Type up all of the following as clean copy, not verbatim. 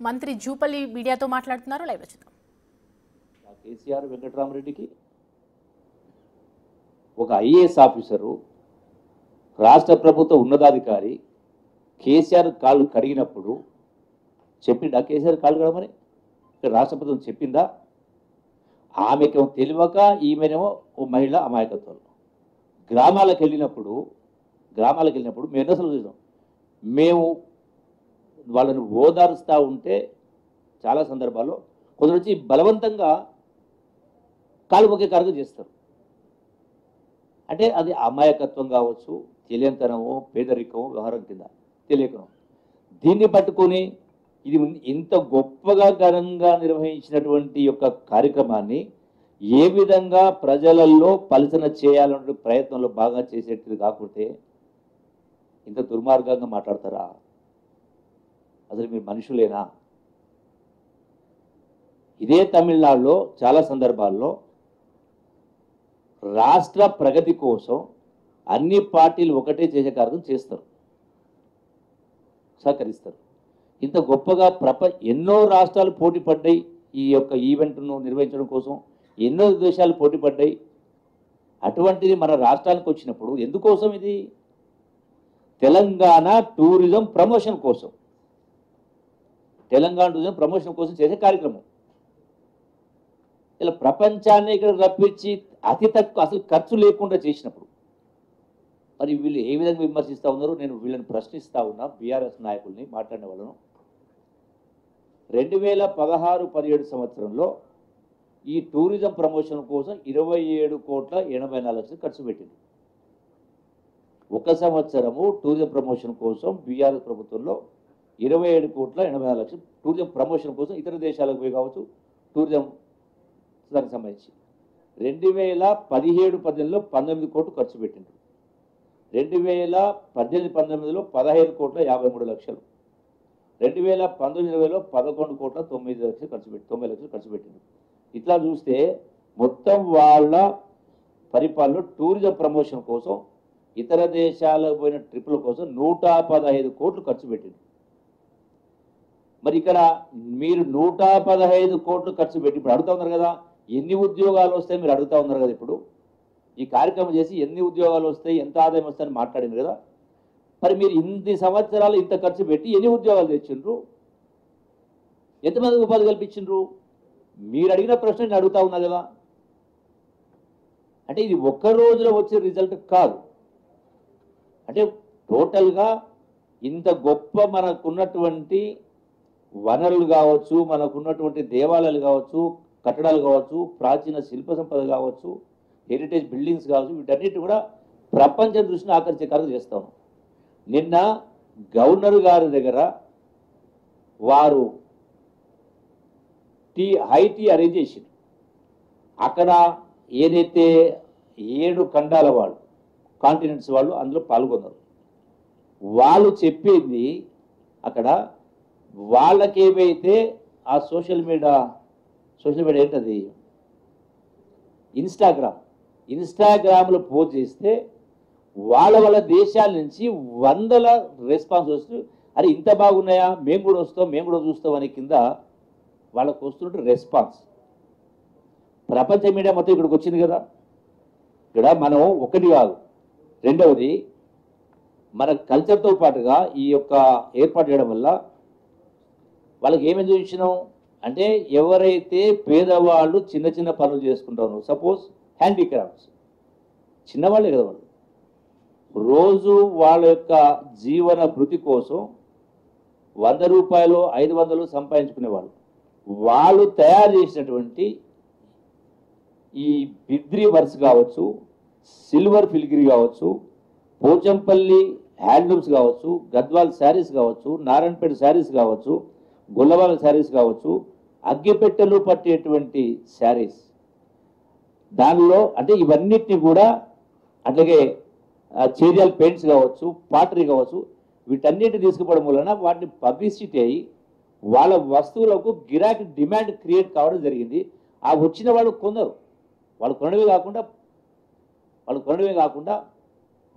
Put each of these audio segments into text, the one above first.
మంత్రి జూపల్లి మీడియాతో మాట్లాడుతున్నారు. లైవ్ లో చూద్దాం. కేసీఆర్ వెంకటరామరెడ్డికి ఒక ఐఏఎస్ ఆఫీసరు, రాష్ట్ర ప్రభుత్వ ఉన్నతాధికారి కేసీఆర్ కాళ్ళు కడిగినప్పుడు చెప్పిండా? కేసీఆర్ కాళ్ళు కడమని రాష్ట్ర ప్రభుత్వం చెప్పిందా? ఆమెకేమో తెలియక, ఈమెనేమో ఓ మహిళ అమాయకత్వం. గ్రామాలకు వెళ్ళినప్పుడు మేము ఎన్నోసార్లు చూసాం. మేము వాళ్ళని ఓదారుస్తూ ఉంటే చాలా సందర్భాల్లో కొందరు వచ్చి బలవంతంగా కాలు మొక్కే కార్యం చేస్తారు. అంటే అది అమాయకత్వం కావచ్చు, తెలియంతనమో, పేదరికమో, వ్యవహారం కింద తెలియకనో. దీన్ని పట్టుకొని ఇది ఇంత గొప్పగా ఘనంగా నిర్వహించినటువంటి యొక్క కార్యక్రమాన్ని ఏ విధంగా ప్రజలలో పలసన చేయాలనే ప్రయత్నంలో బాగా చేసేటిది కాకపోతే ఇంత దుర్మార్గంగా మాట్లాడతారా? అసలు మీరు మనుషులేనా? ఇదే తమిళనాడులో చాలా సందర్భాల్లో రాష్ట్ర ప్రగతి కోసం అన్ని పార్టీలు ఒకటే చేసే కార్యక్రమం చేస్తారు, సహకరిస్తారు. ఇంత గొప్పగా ఎన్నో రాష్ట్రాలు పోటీ పడ్డాయి ఈ యొక్క ఈవెంట్ను నిర్వహించడం కోసం. ఎన్నో దేశాలు పోటీ పడ్డాయి. అటువంటిది మన రాష్ట్రానికి వచ్చినప్పుడు ఎందుకోసం? ఇది తెలంగాణ టూరిజం ప్రమోషన్ కోసం, తెలంగాణ టూరిజం ప్రమోషన్ కోసం చేసే కార్యక్రమం. ఇలా ప్రపంచాన్ని ఇక్కడ రప్పించి అతి తక్కువ అసలు ఖర్చు లేకుండా చేసినప్పుడు మరి వీళ్ళు ఏ విధంగా విమర్శిస్తూ ఉన్నారో నేను వీళ్ళని ప్రశ్నిస్తూ ఉన్నా. బీఆర్ఎస్ నాయకుల్ని, మాట్లాడిన వాళ్ళను. 2016-17 సంవత్సరంలో ఈ టూరిజం ప్రమోషన్ కోసం 27,84,00,000 ఖర్చు పెట్టింది. ఒక సంవత్సరము టూరిజం ప్రమోషన్ కోసం బీఆర్ఎస్ ప్రభుత్వంలో 27,84,00,000 టూరిజం ప్రమోషన్ కోసం ఇతర దేశాలకు పోయి కావచ్చు, టూరిజం దానికి సంబంధించి 2017-18లో 19 కోట్లు ఖర్చు పెట్టిండ్రు. 2018-19లో 15,53,00,000, 2019-20లో 11,09,00,000 ఖర్చు పెట్టి 90 లక్షలు ఖర్చు పెట్టిండ్రు. ఇట్లా చూస్తే మొత్తం వాళ్ళ పరిపాలనలో టూరిజం ప్రమోషన్ కోసం ఇతర దేశాలకు పోయిన ట్రిప్పుల కోసం 115 కోట్లు ఖర్చు పెట్టిండ్రు. మరి ఇక్కడ మీరు 115 కోట్లు ఖర్చు పెట్టి ఇప్పుడు అడుగుతా ఉన్నారు కదా, ఎన్ని ఉద్యోగాలు వస్తాయి మీరు అడుగుతా ఉన్నారు కదా. ఇప్పుడు ఈ కార్యక్రమం చేసి ఎన్ని ఉద్యోగాలు వస్తాయి, ఎంత ఆదాయం వస్తాయని మాట్లాడింది కదా. మరి మీరు ఇన్ని సంవత్సరాలు ఇంత ఖర్చు పెట్టి ఎన్ని ఉద్యోగాలు తెచ్చిండ్రు? ఎంతమందికి ఉపాధి కల్పించిండ్రు? మీరు అడిగిన ప్రశ్న నేను అడుగుతా ఉన్నా కదా. అంటే ఇది ఒక్క రోజులో వచ్చే రిజల్ట్ కాదు. అంటే టోటల్గా ఇంత గొప్ప మనకున్నటువంటి వనరులు కావచ్చు, మనకున్నటువంటి దేవాలయాలు కావచ్చు, కట్టడాలు కావచ్చు, ప్రాచీన శిల్ప సంపద కావచ్చు, హెరిటేజ్ బిల్డింగ్స్ కావచ్చు, వీటన్నిటి కూడా ప్రపంచం దృష్టిని ఆకర్షించే కార్యం చేస్తాను. నిన్న గవర్నర్ గారి దగ్గర వారు హై టీ అరేంజ్ చేసింది. అక్కడ ఏదైతే 7 ఖండాల వాళ్ళు, కాంటినెంట్స్ వాళ్ళు అందులో పాల్గొన్నారు. వాళ్ళు చెప్పింది అక్కడ వాళ్ళకేమైతే ఆ సోషల్ మీడియా ఏంటది, ఇన్స్టాగ్రామ్లో పోస్ట్ చేస్తే వాళ్ళ దేశాల నుంచి వందల రెస్పాన్స్ వస్తూ, అరే ఇంత బాగున్నాయా, మేము కూడా వస్తాం, మేము కూడా చూస్తాం అనే కింద వాళ్ళకు వస్తుంటే రెస్పాన్స్. ప్రపంచ మీడియా మొత్తం ఇక్కడికి వచ్చింది కదా. ఇక్కడ మనం ఒకటి కాదు, రెండవది మన కల్చర్తో పాటుగా ఈ యొక్క ఏర్పాటు చేయడం వల్ల వాళ్ళకి ఏమేమి చూపించినాం అంటే, ఎవరైతే పేదవాళ్ళు చిన్న చిన్న పనులు చేసుకుంటారో, సపోజ్ హ్యాండీక్రాఫ్ట్స్, చిన్నవాళ్ళే కదా వాళ్ళు, రోజు వాళ్ళ యొక్క జీవన భృతి కోసం 100 రూపాయలు 500 సంపాదించుకునేవాళ్ళు, వాళ్ళు తయారు చేసినటువంటి ఈ బిద్రీ వర్క్స్ కావచ్చు, సిల్వర్ ఫిలిగ్రీ కావచ్చు, పోచంపల్లి హ్యాండ్లూమ్స్ కావచ్చు, గద్వాల్ శారీస్ కావచ్చు, నారాయణపేట శారీస్ కావచ్చు, గొల్లవాళ్ళ శారీస్ కావచ్చు, అగ్గిపెట్టెలు పట్టేటువంటి శారీస్, దానిలో అంటే ఇవన్నిటిని కూడా, అట్లాగే చేరియాల్ పెయింట్స్ కావచ్చు, పాటరీ కావచ్చు, వీటన్నిటిని తీసుకుపోవడం వలన వాటిని పబ్లిసిటీ అయ్యి వాళ్ళ వస్తువులకు గిరాకీ డిమాండ్ క్రియేట్ కావడం జరిగింది. ఆ వచ్చిన వాళ్ళు కొందరు వాళ్ళు కొనడమే కాకుండా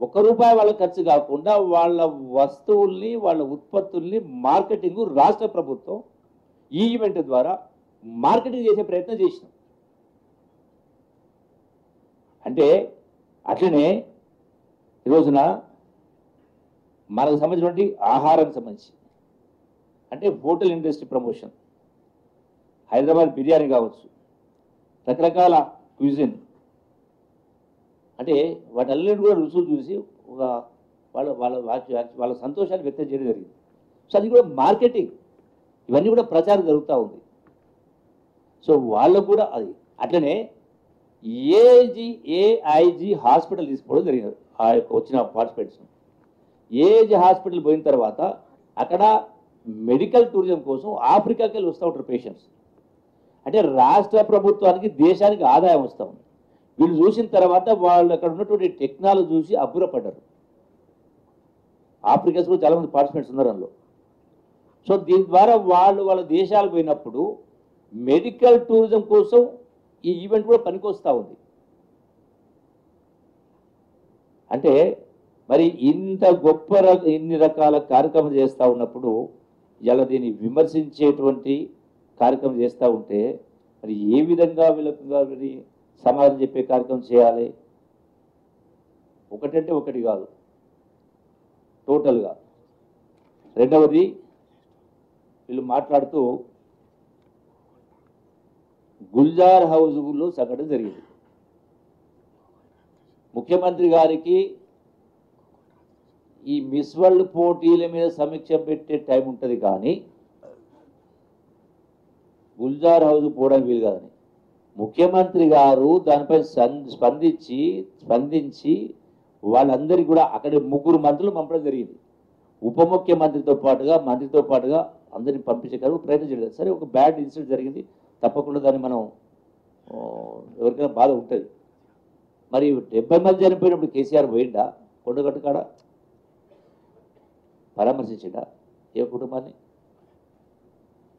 ₹1 వాళ్ళ ఖర్చు కాకుండా వాళ్ళ వస్తువుల్ని, వాళ్ళ ఉత్పత్తుల్ని మార్కెటింగ్ రాష్ట్ర ప్రభుత్వం ఈ ఈవెంట్ ద్వారా మార్కెటింగ్ చేసే ప్రయత్నం చేసినాం. అంటే అట్లనే ఈ రోజున మనకు సంబంధించినటువంటి ఆహారానికి సంబంధించి అంటే hotel industry promotion, Hyderabad biryani కావచ్చు, రకరకాల క్యూజిన్, అంటే వాటన్నిటి కూడా రుచులు చూసి ఒక వాళ్ళ సంతోషాన్ని వ్యక్తం చేయడం జరిగింది. సో అది కూడా మార్కెటింగ్, ఇవన్నీ కూడా ప్రచారం జరుగుతూ ఉంది. సో వాళ్ళకు కూడా అది అట్లనే ఏఐజీ హాస్పిటల్ తీసుకోవడం జరిగింది. ఆ యొక్క వచ్చిన పార్టిసిపేట్స్ ఏఐజీ హాస్పిటల్ పోయిన తర్వాత అక్కడ మెడికల్ టూరిజం కోసం ఆఫ్రికాకి వెళ్ళి వస్తూ ఉంటారు పేషెంట్స్. అంటే రాష్ట్ర ప్రభుత్వానికి దేశానికి ఆదాయం వస్తూ ఉంది. వీళ్ళు చూసిన తర్వాత వాళ్ళు అక్కడ ఉన్నటువంటి టెక్నాలజీ చూసి అబ్బురపడ్డారు. ఆఫ్రికాస్ కూడా చాలామంది పార్టిసిపెంట్స్ ఉన్నారు అందులో. సో దీని ద్వారా వాళ్ళ దేశాలకు పోయినప్పుడు మెడికల్ టూరిజం కోసం ఈ ఈవెంట్ కూడా పనికొస్తూ ఉంది. అంటే మరి ఇంత గొప్ప ఇన్ని రకాల కార్యక్రమం చేస్తూ ఉన్నప్పుడు ఇలా దీన్ని విమర్శించేటువంటి కార్యక్రమం చేస్తూ ఉంటే మరి ఏ విధంగా వీళ్ళకి సమాధానం చెప్పే కార్యక్రమం చేయాలి? ఒకటంటే ఒకటి కాదు, టోటల్గా. రెండవది వీళ్ళు మాట్లాడుతూ గుల్జార్ హౌస్లో సంఘటన జరిగింది. ముఖ్యమంత్రి గారికి ఈ మిస్ వరల్డ్ పోటీల మీద సమీక్ష పెట్టే టైం ఉంటుంది, కానీ గుల్జార్ హౌస్ పోవడానికి వీలు కాదని ముఖ్యమంత్రి గారు దానిపై స్పందించి వాళ్ళందరికీ కూడా అక్కడ 3 మంత్రులు పంపడం జరిగింది. ఉప ముఖ్యమంత్రితో పాటుగా మంత్రితో పాటుగా అందరినీ పంపించగలరు ప్రయత్నం చేయలేదు. సరే, ఒక బ్యాడ్ ఇన్సిడెంట్ జరిగింది, తప్పకుండా దాన్ని మనం ఎవరికైనా బాధ ఉంటుంది. మరి 70 మంది చనిపోయినప్పుడు కేసీఆర్ పోయిండా కొండగట్టు కాడ? పరామర్శించిండా ఏ కుటుంబాన్ని?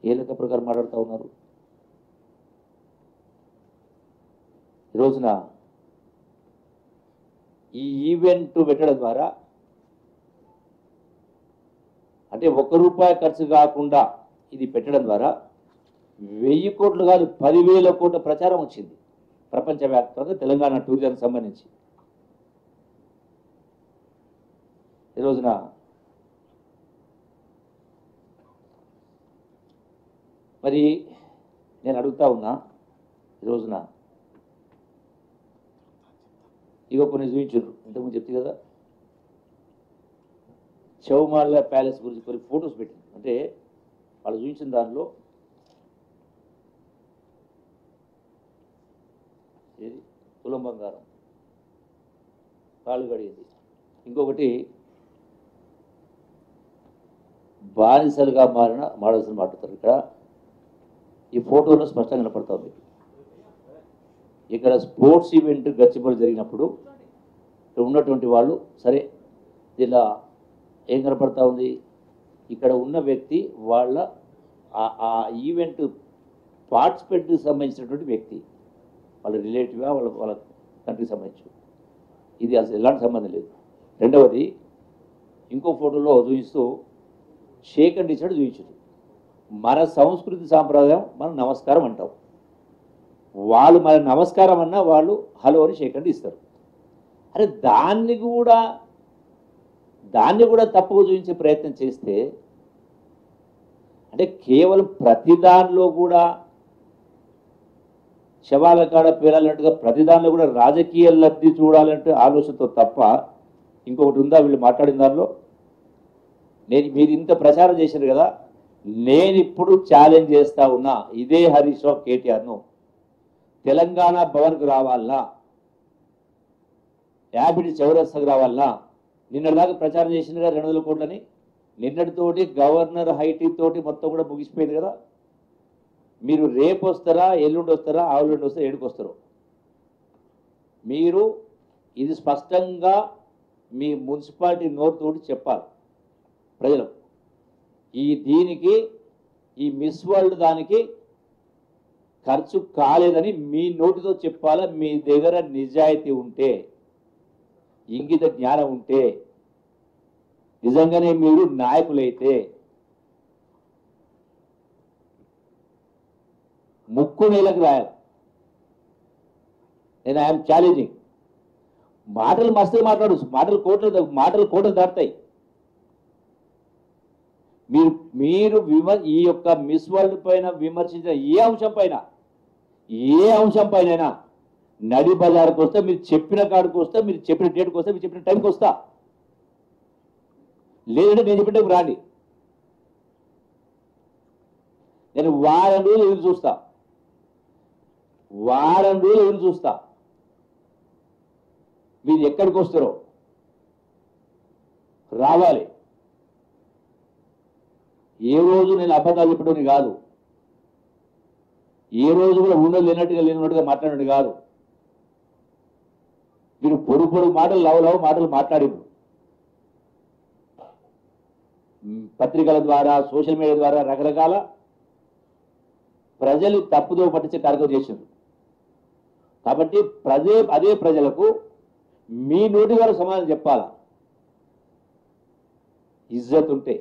ఏ లెక్క ప్రకారం మాట్లాడుతూ ఉన్నారు? ఈ రోజున ఈ ఈవెంట్ పెట్టడం ద్వారా అంటే ₹1 ఖర్చు కాకుండా ఇది పెట్టడం ద్వారా 1000 కోట్లు కాదు 10,000 కోట్ల ప్రచారం వచ్చింది ప్రపంచవ్యాప్తంగా తెలంగాణ టూరిజంకి సంబంధించి. ఈ రోజున మరి నేను అడుగుతా ఉన్నా, ఈ రోజున ఇగో కొన్ని చూపించారు, ఇంతకుముందు చెప్తే కదా చౌమాల ప్యాలెస్ గురించి కొన్ని ఫొటోస్ పెట్టింది. అంటే వాళ్ళు చూపించిన దానిలో ఏది తులం బంగారం కాళ్ళు కడిగింది, ఇంకొకటి బానిసలుగా మారిన మోడల్స్ని మాట్లాడతారు. ఇక్కడ ఈ ఫోటోలో స్పష్టంగా కనపడుతుంది. ఇక్కడ స్పోర్ట్స్ ఈవెంట్ గచ్చిబౌలి జరిగినప్పుడు ఇక్కడ ఉన్నటువంటి వాళ్ళు, సరే ఇలా ఏం కనపడతా ఉంది, ఇక్కడ ఉన్న వ్యక్తి వాళ్ళ ఆ ఈవెంట్ పార్టిసిపేట్కి సంబంధించినటువంటి వ్యక్తి, వాళ్ళ రిలేటివ్గా వాళ్ళ కంట్రీకి సంబంధించి. ఇది అసలు ఎలాంటి సంబంధం లేదు. రెండవది ఇంకో ఫోటోలో చూపిస్తూ షేక్ అండ్ ఇచ్చాడు చూపించాడు. మన సంస్కృతి సాంప్రదాయం మనం నమస్కారం అంటాం, వాళ్ళు మన నమస్కారం అన్నా వాళ్ళు హలో అని షేక్ అండ్ ఇస్తారు. అరే దాన్ని కూడా తప్పుగా చూపించే ప్రయత్నం చేస్తే, అంటే కేవలం ప్రతి దానిలో కూడా శవాల కాడ పేరాలన్నట్టుగా ప్రతి దానిలో కూడా రాజకీయ లబ్ధి చూడాలంటే ఆలోచనతో తప్ప ఇంకొకటి ఉందా వీళ్ళు మాట్లాడిన దానిలో? మీరు ఇంత ప్రచారం చేశారు కదా, నేను ఇప్పుడు ఛాలెంజ్ చేస్తా ఉన్నా, ఇదే హరీష్ రావు కేటీఆర్ను తెలంగాణ భవన్కు రావాలన్నా, యాబిడి చౌరస్తాకు రావాలన్నా. నిన్నటిదాకా ప్రచారం చేసింది కదా 200 కోట్లని, నిన్నటితోటి గవర్నర్ హైటీ తోటి మొత్తం కూడా ముగిసిపోయింది కదా. మీరు రేపు వస్తారా, ఎల్లుండి వస్తారా, ఆవులుండి వస్తారా, ఏడుకు వస్తారో మీరు ఇది స్పష్టంగా మీ మున్సిపాలిటీ నోరుతోటి చెప్పాలి ప్రజలు. దీనికి ఈ మిస్ వరల్డ్ దానికి ఖర్చు కాలేదని మీ నోటితో చెప్పాలా. మీ దగ్గర నిజాయితీ ఉంటే, ఇంగిత జ్ఞానం ఉంటే, నిజంగానే మీరు నాయకులైతే ముక్కు నేలకు రాయాలి. నేను ఐఎమ్ ఛాలెంజింగ్. మాటలు మస్తు మాట్లాడు, మాటలు కోటలు దాటుతాయి. మీరు ఈ యొక్క మిస్ వరల్డ్ పైన విమర్శించిన ఏ అంశం పైన నడి బజార్కి వస్తే, మీరు చెప్పిన కాడికి వస్తే, మీరు చెప్పిన డేట్కి వస్తే, మీరు చెప్పిన టైంకి వస్తా. లేదంటే నేను చెప్పిన టైంకి రాండి. నేను వారం రోజులు ఎదురు చూస్తా. మీరు ఎక్కడికి వస్తారో రావాలి. ఏ రోజు నేను అబద్ధాలు చెప్పడం కాదు, ఏ రోజు కూడా ఉండదు లేనట్టుగా మాట్లాడడం కాదు. మీరు పొడుగు మాటలు లవ్ మాటలు మాట్లాడారు. పత్రికల ద్వారా, సోషల్ మీడియా ద్వారా రకరకాల ప్రజలు తప్పుదో పట్టించే కార్యక్రమం చేశారు. కాబట్టి అదే ప్రజలకు మీ నోటి ద్వారా సమాధానం చెప్పాలా, ఇజ్జత్ ఉంటే.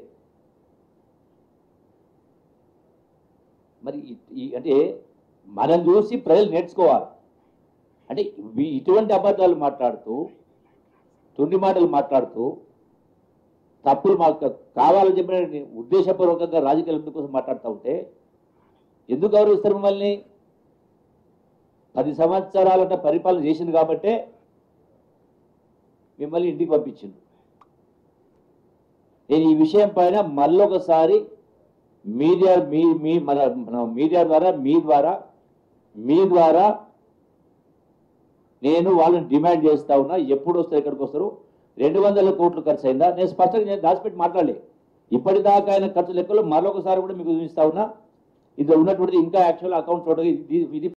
మరి అంటే మనం చూసి ప్రజలు నేర్చుకోవాలి. అంటే ఇటువంటి అబద్ధాలు మాట్లాడుతూ, తుండి మాటలు మాట్లాడుతూ, తప్పులు కావాలని చెప్పిన ఉద్దేశపూర్వకంగా రాజకీయాల కోసం మాట్లాడుతూ ఉంటే ఎందుకు గౌరవిస్తారు మిమ్మల్ని? 10 సంవత్సరాలంట పరిపాలన చేసింది కాబట్టే మిమ్మల్ని ఇంటికి పంపించింది. నేను ఈ విషయం పైన మళ్ళొకసారి మీడియా ద్వారా మీ ద్వారా నేను వాళ్ళని డిమాండ్ చేస్తా ఉన్నా. ఎప్పుడు వస్తారు, ఎక్కడికి వస్తారు? 200 కోట్లు ఖర్చు అయిందా? నేను స్పష్టంగా నేను దాచిపెట్టి మాట్లాడలే. ఇప్పటిదాకా ఆయన ఖర్చు లెక్కలు మరొకసారి కూడా మీకు చూపిస్తా ఉన్నా. ఇది ఉన్నటువంటి ఇంకా యాక్చువల్ అకౌంట్ చూడ ఇది